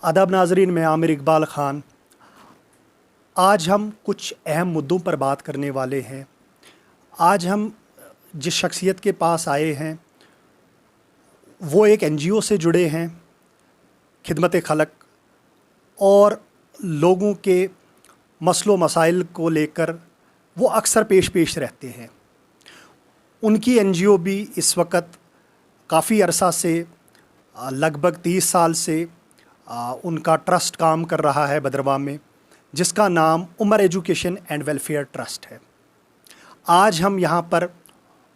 आदाब नाजरीन, मैं आमिर इकबाल ख़ान। आज हम कुछ अहम मुद्दों पर बात करने वाले हैं। आज हम जिस शख्सियत के पास आए हैं वो एक एनजीओ से जुड़े हैं, खिदमत खलक, और लोगों के मसलो मसाइल को लेकर वो अक्सर पेश रहते हैं। उनकी एनजीओ भी इस वक्त काफ़ी अरसा से लगभग 30 साल से उनका ट्रस्ट काम कर रहा है भद्रवाह में, जिसका नाम Umar education and welfare trust है। आज हम यहाँ पर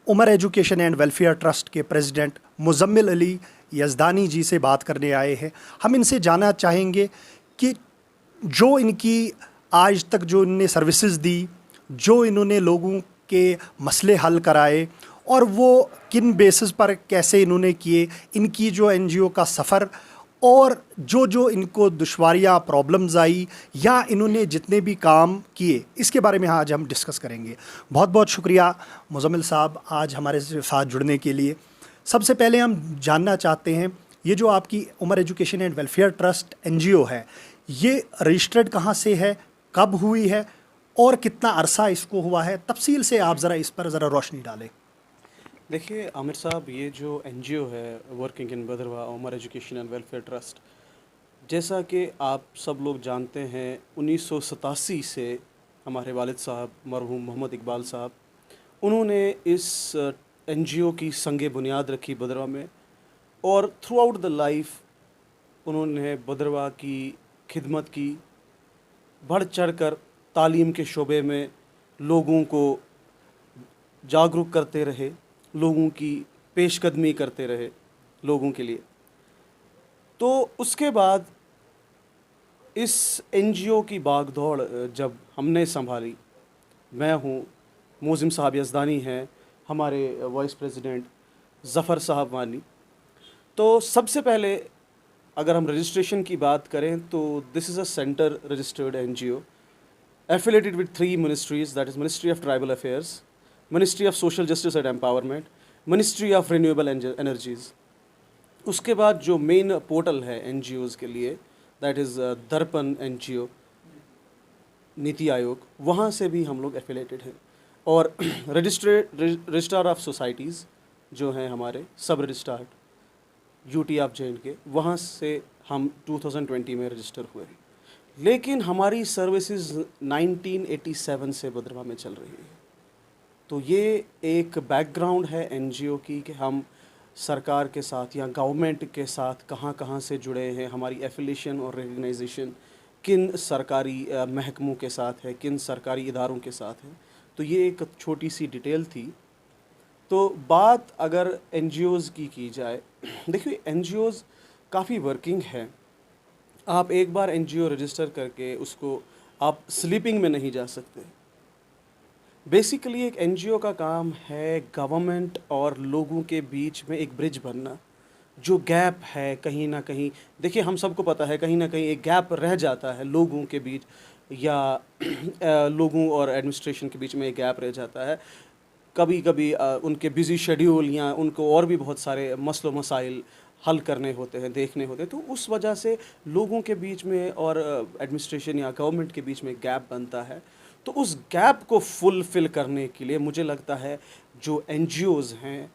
Umar education and welfare trust के प्रेसिडेंट मुजम्मिल अली यज़दानी जी से बात करने आए हैं। हम इनसे जानना चाहेंगे कि जो इनकी आज तक जो इन्होंने सर्विसेज दी, जो इन्होंने लोगों के मसले हल कराए और वो किन बेसिस पर कैसे इन्होंने किए, इनकी जो एनजीओ का सफ़र और जो जो इनको दुश्वारियाँ प्रॉब्लम्स आई या इन्होंने जितने भी काम किए, इसके बारे में आज हम डिस्कस करेंगे। बहुत बहुत शुक्रिया मुजम्मिल साहब आज हमारे साथ जुड़ने के लिए। सबसे पहले हम जानना चाहते हैं, ये जो आपकी Umar education and welfare trust NGO है, ये रजिस्टर्ड कहाँ से है, कब हुई है और कितना अरसा इसको हुआ है? तफसील से आप ज़रा इस पर ज़रा रोशनी डालें। देखिए आमिर साहब, ये जो एनजीओ है working in Bhaderwah Umar education and welfare trust, जैसा कि आप सब लोग जानते हैं 1987 से हमारे वालिद साहब मरहूम मोहम्मद इकबाल साहब, उन्होंने इस एनजीओ की संगे बुनियाद रखी भद्रवाह में, और थ्रू आउट द लाइफ उन्होंने भद्रवाह की खिदमत की, बढ़ चढ़ कर तालीम के शोबे में लोगों को जागरूक करते रहे, लोगों की पेशकदमी करते रहे लोगों के लिए। तो उसके बाद इस एनजीओ की बागदौड़ जब हमने संभाली, मैं हूँ, मोज़िम साहब यज़दानी हैं, हमारे वाइस प्रेसिडेंट ज़फ़र साहब वानी। तो सबसे पहले अगर हम रजिस्ट्रेशन की बात करें तो this is a centre registered NGO affiliated with 3 ministries, that is Ministry of Tribal Affairs, Ministry of Social Justice and Empowerment, Ministry of Renewable Energies। उसके बाद जो मेन पोर्टल है एनजीओज़ के लिए, दैट इज़ दर्पण एनजीओ, नीति आयोग, वहाँ से भी हम लोग एफिलेटेड हैं। और रजिस्ट्रार ऑफ सोसाइटीज़ जो हैं हमारे सब रजिस्ट्रार यूटी ऑफ JNK, वहाँ से हम 2020 में रजिस्टर हुए। लेकिन हमारी सर्विसेज 1987 से भद्रवाह में चल रही है। तो ये एक बैकग्राउंड है एनजीओ की कि हम सरकार के साथ या गवर्नमेंट के साथ कहाँ कहाँ से जुड़े हैं, हमारी एफिलिएशन और रिकग्नाइजेशन किन सरकारी महकमों के साथ है, किन सरकारी इदारों के साथ है। तो ये एक छोटी सी डिटेल थी। तो बात अगर एनजीओज़ की जाए, देखिए एनजीओज़ काफ़ी वर्किंग है। आप एक बार एनजीओ रजिस्टर करके उसको आप स्लीपिंग में नहीं जा सकते। बेसिकली एक एनजीओ का काम है गवर्नमेंट और लोगों के बीच में एक ब्रिज बनना। जो गैप है कहीं ना कहीं, देखिए हम सबको पता है कहीं ना कहीं एक गैप रह जाता है लोगों के बीच, या लोगों और एडमिनिस्ट्रेशन के बीच में एक गैप रह जाता है। कभी कभी उनके बिज़ी शेड्यूल या उनको और भी बहुत सारे मसलो मसाइल हल करने होते हैं, देखने होते हैं, तो उस वजह से लोगों के बीच में और एडमिनिस्ट्रेशन या गवर्नमेंट के बीच में गैप बनता है। तो उस गैप को फुलफ़िल करने के लिए मुझे लगता है जो एनजीओज़ हैं,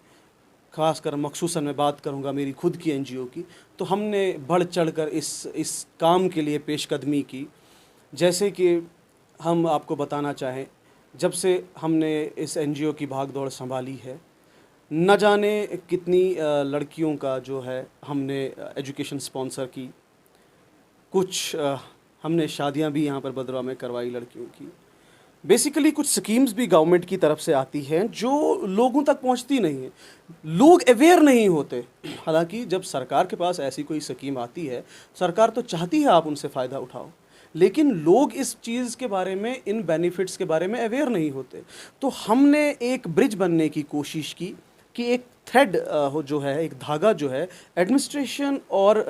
ख़ासकर मखसूसन मैं बात करूंगा मेरी खुद की एनजीओ की, तो हमने बढ़ चढ़ कर इस काम के लिए पेशकदमी की। जैसे कि हम आपको बताना चाहें, जब से हमने इस एनजीओ की भागदौड़ संभाली है, न जाने कितनी लड़कियों का जो है हमने एजुकेशन स्पॉन्सर की, कुछ हमने शादियां भी यहाँ पर भद्रवाह में करवाई लड़कियों की। बेसिकली कुछ स्कीम्स भी गवर्नमेंट की तरफ से आती हैं जो लोगों तक पहुँचती नहीं है, लोग अवेयर नहीं होते। हालांकि जब सरकार के पास ऐसी कोई स्कीम आती है, सरकार तो चाहती है आप उनसे फ़ायदा उठाओ, लेकिन लोग इस चीज़ के बारे में, इन बेनिफिट्स के बारे में अवेयर नहीं होते। तो हमने एक ब्रिज बनने की कोशिश की कि एक थ्रेड जो है, एक धागा जो है एडमिनिस्ट्रेशन और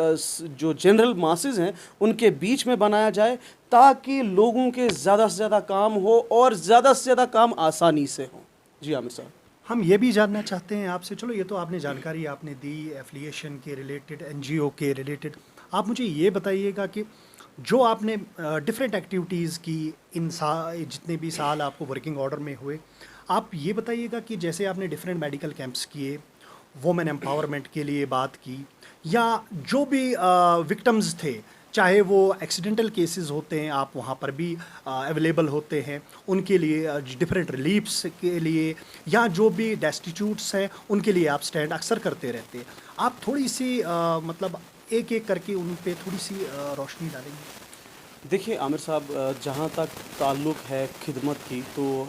जो जनरल मासेस हैं उनके बीच में बनाया जाए, ताकि लोगों के ज़्यादा से ज़्यादा काम हो और ज़्यादा से ज़्यादा काम आसानी से हो। जी आमिर साहब, हम ये भी जानना चाहते हैं आपसे, चलो ये तो आपने जानकारी आपने दी एफिलिएशन के रिलेटेड, एनजीओ के रिलेटेड, आप मुझे ये बताइएगा कि जो आपने डिफरेंट एक्टिविटीज़ की इन जितने भी साल आपको वर्किंग ऑर्डर में हुए, आप ये बताइएगा कि जैसे आपने डिफरेंट मेडिकल कैंप्स किए, वुमेन एम्पावरमेंट के लिए बात की, या जो भी विक्टिम्स थे, चाहे वो एक्सीडेंटल केसेस होते हैं, आप वहाँ पर भी अवेलेबल होते हैं उनके लिए, डिफरेंट रिलीफ्स के लिए, या जो भी डेस्टिट्यूट्स हैं उनके लिए आप स्टैंड अक्सर करते रहते हैं। आप थोड़ी सी मतलब एक एक करके उन पे थोड़ी सी रोशनी डालेंगे। देखिए आमिर साहब, जहाँ तक ताल्लुक़ है खिदमत की, तो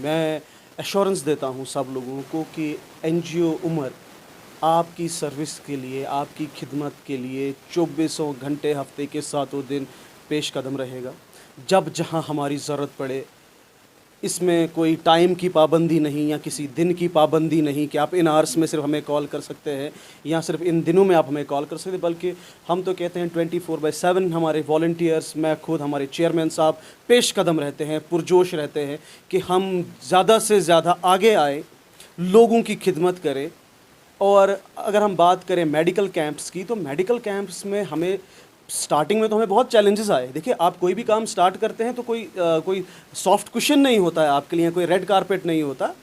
मैं एश्योरेंस देता हूँ सब लोगों को कि एनजीओ उमर आपकी सर्विस के लिए, आपकी खिदमत के लिए 24 घंटे हफ्ते के 7 दिन पेश कदम रहेगा। जब जहाँ हमारी ज़रूरत पड़े, इसमें कोई टाइम की पाबंदी नहीं या किसी दिन की पाबंदी नहीं कि आप इन आवर्स में सिर्फ हमें कॉल कर सकते हैं या सिर्फ इन दिनों में आप हमें कॉल कर सकते हैं, बल्कि हम तो कहते हैं 24/7 हमारे वॉलंटियर्स, मैं खुद, हमारे चेयरमैन साहब पेश कदम रहते हैं, पुरजोश रहते हैं कि हम ज़्यादा से ज़्यादा आगे आए, लोगों की खिदमत करें। और अगर हम बात करें मेडिकल कैंप्स की, तो मेडिकल कैंप्स में हमें स्टार्टिंग में तो हमें बहुत चैलेंजेस आए। देखिए, आप कोई भी काम स्टार्ट करते हैं तो कोई सॉफ्ट कुशन नहीं होता है आपके लिए, कोई रेड कारपेट नहीं होता।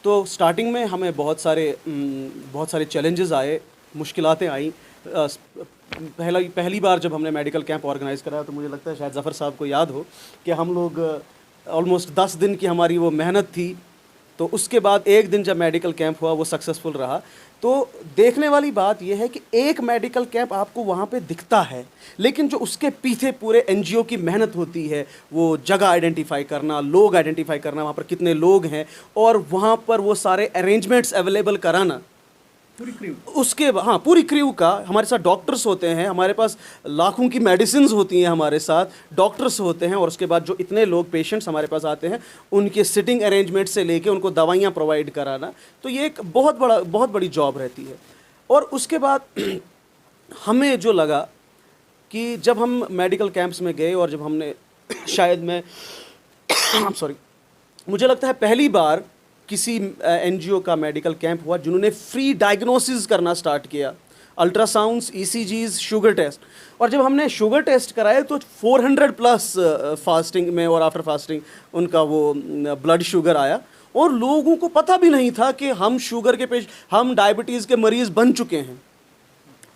तो स्टार्टिंग में हमें बहुत सारे चैलेंजेस आए, मुश्किलातें आई। पहली बार जब हमने मेडिकल कैंप ऑर्गेनाइज़ कराया, तो मुझे लगता है शायद ज़फ़र साहब को याद हो कि हम लोग ऑलमोस्ट 10 दिन की हमारी वो मेहनत थी। तो उसके बाद एक दिन जब मेडिकल कैंप हुआ, वो सक्सेसफुल रहा। तो देखने वाली बात यह है कि एक मेडिकल कैंप आपको वहाँ पे दिखता है, लेकिन जो उसके पीछे पूरे एनजीओ की मेहनत होती है, वो जगह आइडेंटिफाई करना, लोग आइडेंटिफाई करना, वहाँ पर कितने लोग हैं, और वहाँ पर वो सारे अरेंजमेंट्स अवेलेबल कराना, पूरी क्रू, उसके हाँ, पूरी क्रू का। हमारे साथ डॉक्टर्स होते हैं, हमारे पास लाखों की मेडिसिन्स होती हैं, हमारे साथ डॉक्टर्स होते हैं, और उसके बाद जो इतने लोग पेशेंट्स हमारे पास आते हैं, उनके सिटिंग अरेंजमेंट से लेके उनको दवाइयाँ प्रोवाइड कराना, तो ये एक बहुत बड़ी जॉब रहती है। और उसके बाद हमें जो लगा कि जब हम मेडिकल कैंप्स में गए और जब हमने शायद मैं सॉरी, मुझे लगता है पहली बार किसी एनजीओ का मेडिकल कैंप हुआ जिन्होंने फ्री डायग्नोसिस करना स्टार्ट किया, अल्ट्रासाउंड्स, ईसीजीज, शुगर टेस्ट। और जब हमने शुगर टेस्ट कराए तो 400+ फास्टिंग में और आफ्टर फास्टिंग उनका वो ब्लड शुगर आया, और लोगों को पता भी नहीं था कि हम शुगर के हम डायबिटीज़ के मरीज़ बन चुके हैं।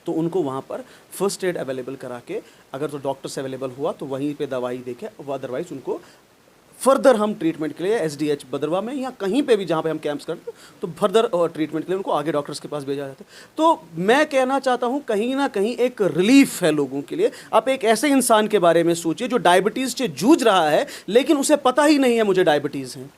तो उनको वहाँ पर फर्स्ट एड अवेलेबल करा के, अगर तो डॉक्टर से अवेलेबल हुआ तो वहीं पे दवाई देके, अदरवाइज़ उनको फर्दर हम ट्रीटमेंट के लिए SDH बदरवा में या कहीं पे भी जहाँ पे हम कैंप्स करते, तो फर्दर ट्रीटमेंट के लिए उनको आगे डॉक्टर्स के पास भेजा जाता है। तो मैं कहना चाहता हूँ, कहीं ना कहीं एक रिलीफ है लोगों के लिए। आप एक ऐसे इंसान के बारे में सोचिए जो डायबिटीज़ से जूझ रहा है, लेकिन उसे पता ही नहीं है मुझे डायबिटीज़ है।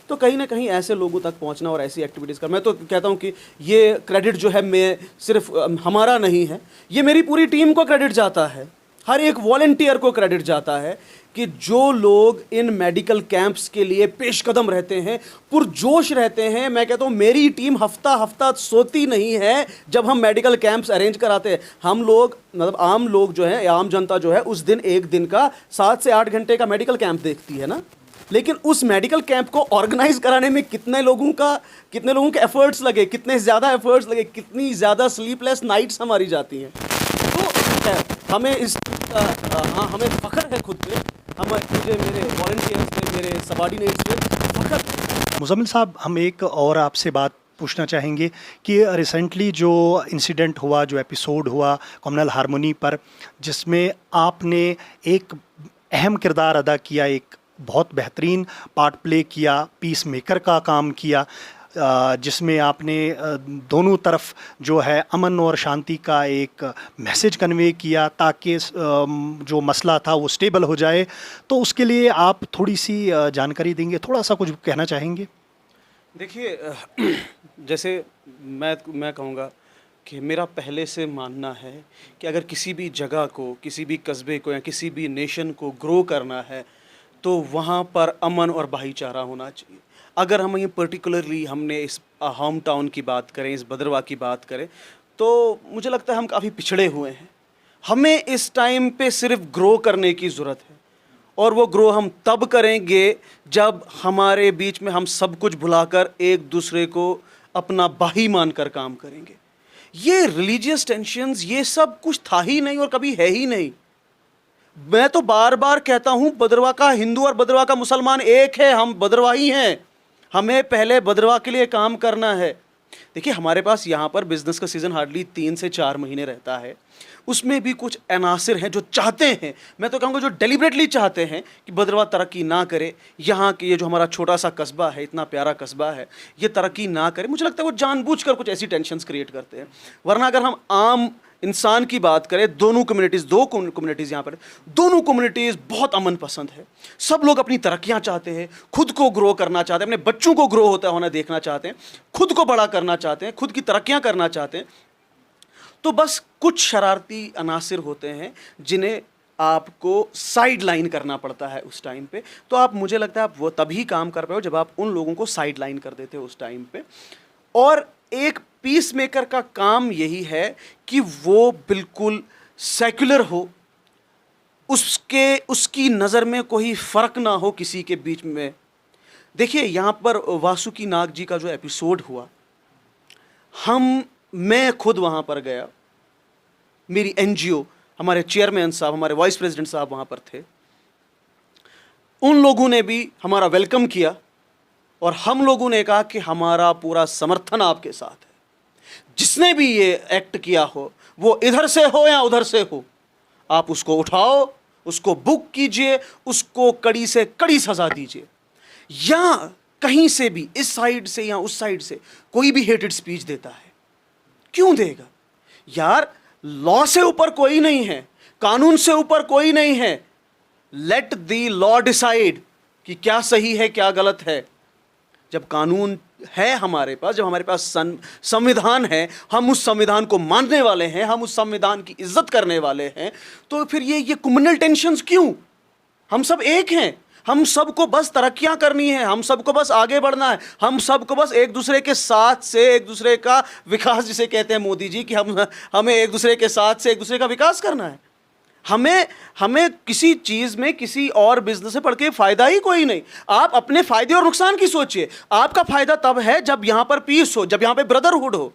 तो कहीं ना कहीं ऐसे लोगों तक पहुंचना और ऐसी एक्टिविटीज़ कर, मैं तो कहता हूं कि ये क्रेडिट जो है, मैं सिर्फ हमारा नहीं है, ये मेरी पूरी टीम को क्रेडिट जाता है, हर एक वॉलंटियर को क्रेडिट जाता है कि जो लोग इन मेडिकल कैंप्स के लिए पेश कदम रहते हैं, पुरजोश रहते हैं। मैं कहता हूँ मेरी टीम हफ्ता हफ्ता सोती नहीं है जब हम मेडिकल कैंप्स अरेंज कराते हैं। हम लोग, मतलब आम लोग जो है, आम जनता जो है, उस दिन एक दिन का 7 से 8 घंटे का मेडिकल कैंप देखती है ना, लेकिन उस मेडिकल कैंप को ऑर्गेनाइज कराने में कितने लोगों के एफर्ट्स लगे, कितने ज़्यादा एफर्ट्स लगे, कितनी ज़्यादा स्लीपलेस नाइट्स हमारी जाती हैं। तो हमें हाँ, हमें फ़ख्र है खुद पे, मुझे मेरे वॉलंटियर्स पे, मेरे सबॉर्डिनेट्स पे फ़ख्र है। मुज़म्मिल साहब, हम एक और आपसे बात पूछना चाहेंगे कि रिसेंटली जो इंसिडेंट हुआ, जो एपिसोड हुआ कम्युनल हारमोनी पर, जिसमें आपने एक अहम किरदार अदा किया, एक बहुत बेहतरीन पार्ट प्ले किया, पीस मेकर का काम किया, जिसमें आपने दोनों तरफ जो है अमन और शांति का एक मैसेज कन्वे किया ताकि जो मसला था वो स्टेबल हो जाए। तो उसके लिए आप थोड़ी सी जानकारी देंगे, थोड़ा सा कुछ कहना चाहेंगे? देखिए, जैसे मैं कहूँगा कि मेरा पहले से मानना है कि अगर किसी भी जगह को, किसी भी कस्बे को या किसी भी नेशन को ग्रो करना है, तो वहाँ पर अमन और भाईचारा होना चाहिए। अगर हम ये पर्टिकुलरली हमने इस होम टाउन की बात करें, इस बदरवा की बात करें, तो मुझे लगता है हम काफ़ी पिछड़े हुए हैं। हमें इस टाइम पे सिर्फ ग्रो करने की ज़रूरत है, और वो ग्रो हम तब करेंगे जब हमारे बीच में हम सब कुछ भुलाकर एक दूसरे को अपना भाई मानकर काम करेंगे। ये रिलीजियस टेंशन्स ये सब कुछ था ही नहीं और कभी है ही नहीं। मैं तो बार बार कहता हूं, भद्रवाह का हिंदू और भद्रवाह का मुसलमान एक है, हम भद्रवाही हैं, हमें पहले भद्रवाह के लिए काम करना है। देखिए हमारे पास यहाँ पर बिजनेस का सीज़न हार्डली 3 से 4 महीने रहता है, उसमें भी कुछ अनासिर हैं जो चाहते हैं, मैं तो कहूँगा जो डेलिबरेटली चाहते हैं कि भद्रवाह तरक्की ना करे, यहाँ के ये जो हमारा छोटा सा कस्बा है, इतना प्यारा कस्बा है, ये तरक्की ना करे। मुझे लगता है वो जानबूझकर कुछ ऐसी टेंशन्स क्रिएट करते हैं। वरना अगर हम आम इंसान की बात करें, दो कम्युनिटीज़ यहाँ पर, दोनों कम्युनिटीज़ बहुत अमन पसंद है, सब लोग अपनी तरक्कियाँ चाहते हैं, खुद को ग्रो करना चाहते हैं, अपने बच्चों को ग्रो होता होना देखना चाहते हैं, खुद को बड़ा करना चाहते हैं, खुद की तरक्कियाँ करना चाहते हैं। तो बस कुछ शरारती अनासिर होते हैं जिन्हें आपको साइड लाइन करना पड़ता है उस टाइम पे। तो आप, मुझे लगता है आप वो तभी काम कर पाओ जब आप उन लोगों को साइड लाइन कर देते हो उस टाइम पे। और एक पीस मेकर का काम यही है कि वो बिल्कुल सेक्युलर हो, उसकी नज़र में कोई फ़र्क ना हो किसी के बीच में। देखिए यहाँ पर वासुकी नाग जी का जो एपिसोड हुआ, मैं खुद वहाँ पर गया, मेरी एनजीओ, हमारे चेयरमैन साहब, हमारे वाइस प्रेसिडेंट साहब वहाँ पर थे, उन लोगों ने भी हमारा वेलकम किया और हम लोगों ने कहा कि हमारा पूरा समर्थन आपके साथ है। जिसने भी ये एक्ट किया हो, वो इधर से हो या उधर से हो, आप उसको उठाओ, उसको बुक कीजिए, उसको कड़ी से कड़ी सज़ा दीजिए। या कहीं से भी, इस साइड से या उस साइड से कोई भी हेटेड स्पीच देता है, क्यों देगा यार? लॉ से ऊपर कोई नहीं है, कानून से ऊपर कोई नहीं है। लेट द लॉ डिसाइड कि क्या सही है क्या गलत है। जब कानून है हमारे पास, जब हमारे पास संविधान है, हम उस संविधान को मानने वाले हैं, हम उस संविधान की इज्जत करने वाले हैं, तो फिर ये कम्युनल टेंशन्स क्यों? हम सब एक हैं, हम सबको बस तरक्कियां करनी है, हम सबको बस आगे बढ़ना है, हम सबको बस एक दूसरे के साथ से एक दूसरे का विकास, जिसे कहते हैं मोदी जी, कि हमें एक दूसरे के साथ से एक दूसरे का विकास करना है। हमें किसी चीज़ में, किसी और बिजनेस से पढ़ के फ़ायदा ही कोई नहीं। आप अपने फ़ायदे और नुकसान की सोचिए। आपका फ़ायदा तब है जब यहाँ पर पीस हो, जब यहाँ पे ब्रदरहुड हो।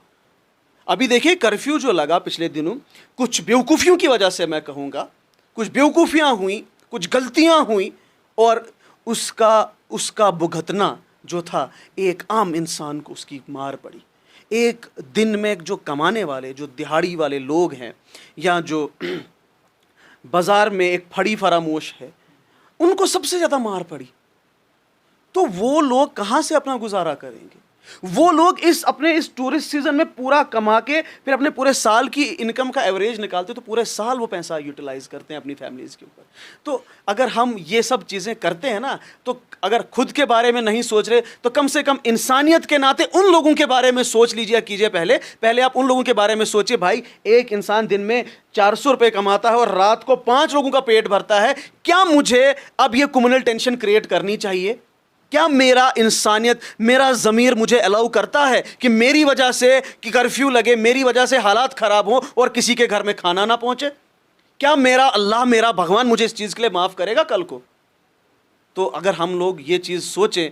अभी देखिए कर्फ्यू जो लगा पिछले दिनों, कुछ बेवकूफ़ियों की वजह से, मैं कहूँगा कुछ बेवकूफ़ियाँ हुई, कुछ गलतियाँ हुई, और उसका भुगतना जो था, एक आम इंसान को उसकी मार पड़ी। एक दिन में जो कमाने वाले, जो दिहाड़ी वाले लोग हैं, या जो बाज़ार में एक फड़ी फरामोश है, उनको सबसे ज़्यादा मार पड़ी। तो वो लोग कहाँ से अपना गुजारा करेंगे? वो लोग इस टूरिस्ट सीजन में पूरा कमा के फिर अपने पूरे साल की इनकम का एवरेज निकालते, तो पूरे साल वो पैसा यूटिलाइज करते हैं अपनी फैमिलीज के ऊपर। तो अगर हम ये सब चीज़ें करते हैं ना, तो अगर खुद के बारे में नहीं सोच रहे, तो कम से कम इंसानियत के नाते उन लोगों के बारे में सोच लीजिए, कीजिए। पहले आप उन लोगों के बारे में सोचिए। भाई, एक इंसान दिन में 400 रुपये कमाता है और रात को 5 लोगों का पेट भरता है। क्या मुझे अब ये कम्युनल टेंशन क्रिएट करनी चाहिए? क्या मेरा इंसानियत, मेरा ज़मीर मुझे अलाउ करता है कि मेरी वजह से कि कर्फ्यू लगे, मेरी वजह से हालात ख़राब हों और किसी के घर में खाना ना पहुँचे? क्या मेरा अल्लाह, मेरा भगवान मुझे इस चीज़ के लिए माफ़ करेगा कल को? तो अगर हम लोग ये चीज़ सोचें,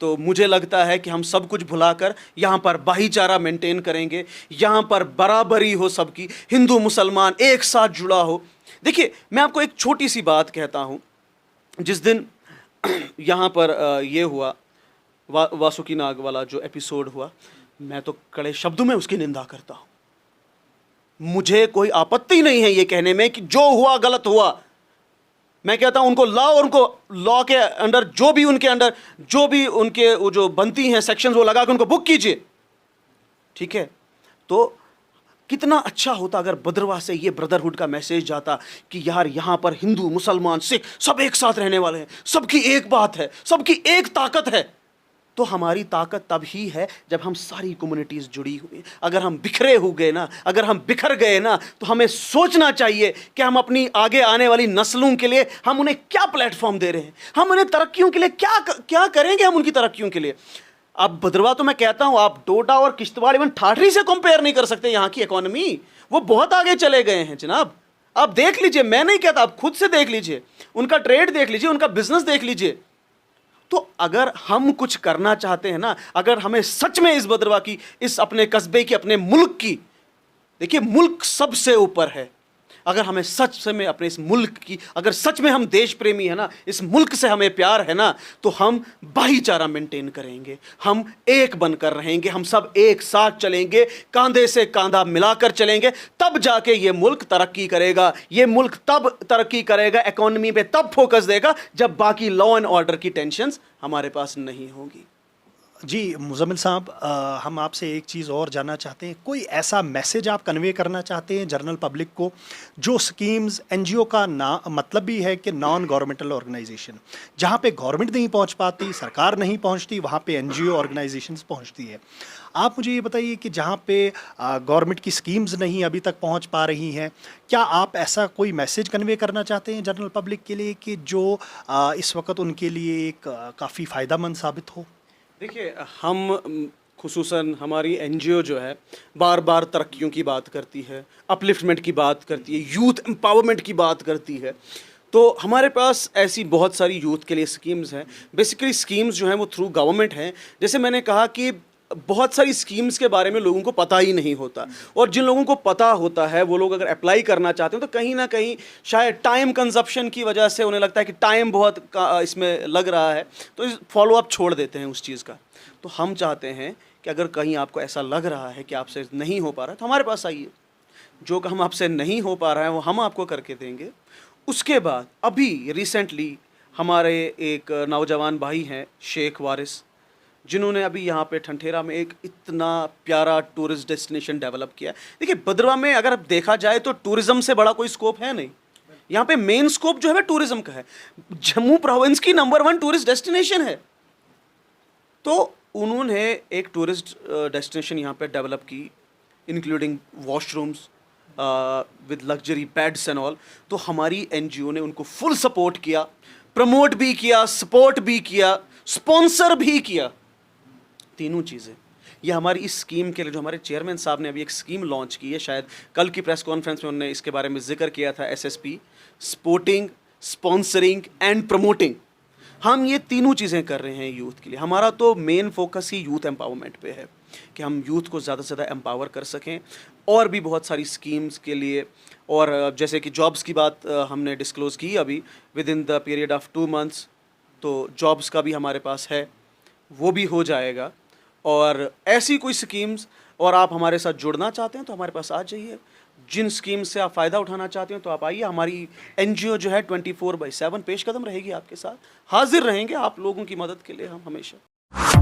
तो मुझे लगता है कि हम सब कुछ भुलाकर यहाँ पर भाईचारा मेंटेन करेंगे, यहाँ पर बराबरी हो सबकी, हिंदू मुसलमान एक साथ जुड़ा हो। देखिए, मैं आपको एक छोटी सी बात कहता हूँ। जिस दिन यहाँ पर ये हुआ, वासुकी नाग वाला जो एपिसोड हुआ, मैं तो कड़े शब्दों में उसकी निंदा करता हूँ। मुझे कोई आपत्ति नहीं है ये कहने में कि जो हुआ गलत हुआ। मैं कहता हूँ उनको लाओ, और उनको लॉ के अंडर जो भी उनके वो जो बनती हैं सेक्शंस, वो लगा के उनको बुक कीजिए, ठीक है? तो कितना अच्छा होता अगर भद्रवाह से ये ब्रदरहुड का मैसेज जाता कि यार यहाँ पर हिंदू, मुसलमान, सिख सब एक साथ रहने वाले हैं, सबकी एक बात है, सबकी एक ताकत है। तो हमारी ताकत तब ही है जब हम सारी कम्युनिटीज़ जुड़ी हुई। अगर हम बिखरे हो गए ना, अगर हम बिखर गए ना, तो हमें सोचना चाहिए कि हम अपनी आगे आने वाली नस्लों के लिए हम उन्हें क्या प्लेटफॉर्म दे रहे हैं, हम उन्हें तरक्कियों के लिए क्या करेंगे, हम उनकी तरक्कियों के लिए। अब भद्रवाह तो मैं कहता हूं, आप डोडा और किश्तवाड़, इवन ठाठरी से कंपेयर नहीं कर सकते। यहाँ की इकोनॉमी, वो बहुत आगे चले गए हैं जनाब। आप देख लीजिए, मैं नहीं कहता, आप खुद से देख लीजिए, उनका ट्रेड देख लीजिए, उनका बिजनेस देख लीजिए। तो अगर हम कुछ करना चाहते हैं ना, अगर हमें सच में इस भद्रवाह की, इस अपने कस्बे की, अपने मुल्क की देखिए, मुल्क सबसे ऊपर है। अगर हमें सच में अपने इस मुल्क की, अगर सच में हम देश प्रेमी है ना, इस मुल्क से हमें प्यार है ना, तो हम भाईचारा मेंटेन करेंगे, हम एक बनकर रहेंगे, हम सब एक साथ चलेंगे, कांधे से कांधा मिलाकर चलेंगे, तब जाके ये मुल्क तरक्की करेगा। ये मुल्क तब तरक्की करेगा, इकोनॉमी पे तब फोकस देगा जब बाकी लॉ एंड ऑर्डर की टेंशन्स हमारे पास नहीं होगी। जी मुज़म्मिल साहब, हम आपसे एक चीज़ और जानना चाहते हैं, कोई ऐसा मैसेज आप कन्वे करना चाहते हैं जनरल पब्लिक को, जो स्कीम्स एनजीओ का ना मतलब भी है कि नॉन गवर्नमेंटल ऑर्गेनाइजेशन, जहाँ पे गवर्नमेंट नहीं पहुँच पाती, सरकार नहीं पहुँचती, वहाँ पे एनजीओ ऑर्गेनाइजेशंस पहुँचती है। आप मुझे ये बताइए कि जहाँ पे गवर्नमेंट की स्कीम्स नहीं अभी तक पहुँच पा रही हैं, क्या आप ऐसा कोई मैसेज कन्वे करना चाहते हैं जनरल पब्लिक के लिए कि जो इस वक्त उनके लिए एक काफ़ी फ़ायदेमंद साबित हो? देखिए, हम खुसूसन हमारी एनजीओ जो है बार बार तरक्कियों की बात करती है, अपलिफ्टमेंट की बात करती है, यूथ एम्पावरमेंट की बात करती है। तो हमारे पास ऐसी बहुत सारी यूथ के लिए स्कीम्स हैं। बेसिकली स्कीम्स जो हैं वो थ्रू गवर्नमेंट हैं। जैसे मैंने कहा कि बहुत सारी स्कीम्स के बारे में लोगों को पता ही नहीं होता, और जिन लोगों को पता होता है वो लोग अगर अप्लाई करना चाहते हैं तो कहीं ना कहीं शायद टाइम कंजप्शन की वजह से उन्हें लगता है कि टाइम बहुत इसमें लग रहा है, तो इस फॉलो अप छोड़ देते हैं उस चीज़ का। तो हम चाहते हैं कि अगर कहीं आपको ऐसा लग रहा है कि आपसे नहीं हो पा रहा है तो हमारे पास आइए, जो काम आपसे नहीं हो पा रहा है वो हम आपको करके देंगे। उसके बाद अभी रिसेंटली हमारे एक नौजवान भाई हैं शेख वारिस, जिन्होंने अभी यहाँ पे ठंठेरा में एक इतना प्यारा टूरिस्ट डेस्टिनेशन डेवलप किया है। देखिए, भद्रवाह में अगर अब देखा जाए तो टूरिज़्म से बड़ा कोई स्कोप है नहीं। यहाँ पे मेन स्कोप जो है टूरिज़्म का है। जम्मू प्रोविंस की नंबर 1 टूरिस्ट डेस्टिनेशन है। तो उन्होंने एक टूरिस्ट डेस्टिनेशन यहाँ पे डेवलप की, including washrooms with luxury beds and all. तो हमारी एनजीओ ने उनको फुल सपोर्ट किया, प्रमोट भी किया, सपोर्ट भी किया, स्पॉन्सर भी किया, तीनों चीज़ें। ये हमारी इस स्कीम के लिए जो हमारे चेयरमैन साहब ने अभी एक स्कीम लॉन्च की है, शायद कल की प्रेस कॉन्फ्रेंस में उन्होंने इसके बारे में जिक्र किया था, SSP, supporting, sponsoring and promoting. हम ये तीनों चीज़ें कर रहे हैं यूथ के लिए। हमारा तो मेन फोकस ही यूथ एम्पावरमेंट पे है कि हम यूथ को ज़्यादा से ज़्यादा एम्पावर कर सकें, और भी बहुत सारी स्कीम्स के लिए। और जैसे कि जॉब्स की बात हमने डिस्क्लोज़ की अभी, with in the period of 2 months, तो जॉब्स का भी हमारे पास है, वो भी हो जाएगा। और ऐसी कोई स्कीम्स और आप हमारे साथ जुड़ना चाहते हैं तो हमारे पास आ जाइए। जिन स्कीम से आप फ़ायदा उठाना चाहते हैं तो आप आइए। हमारी एनजीओ जो है 24/7 पेश कदम रहेगी, आपके साथ हाजिर रहेंगे आप लोगों की मदद के लिए हम हमेशा।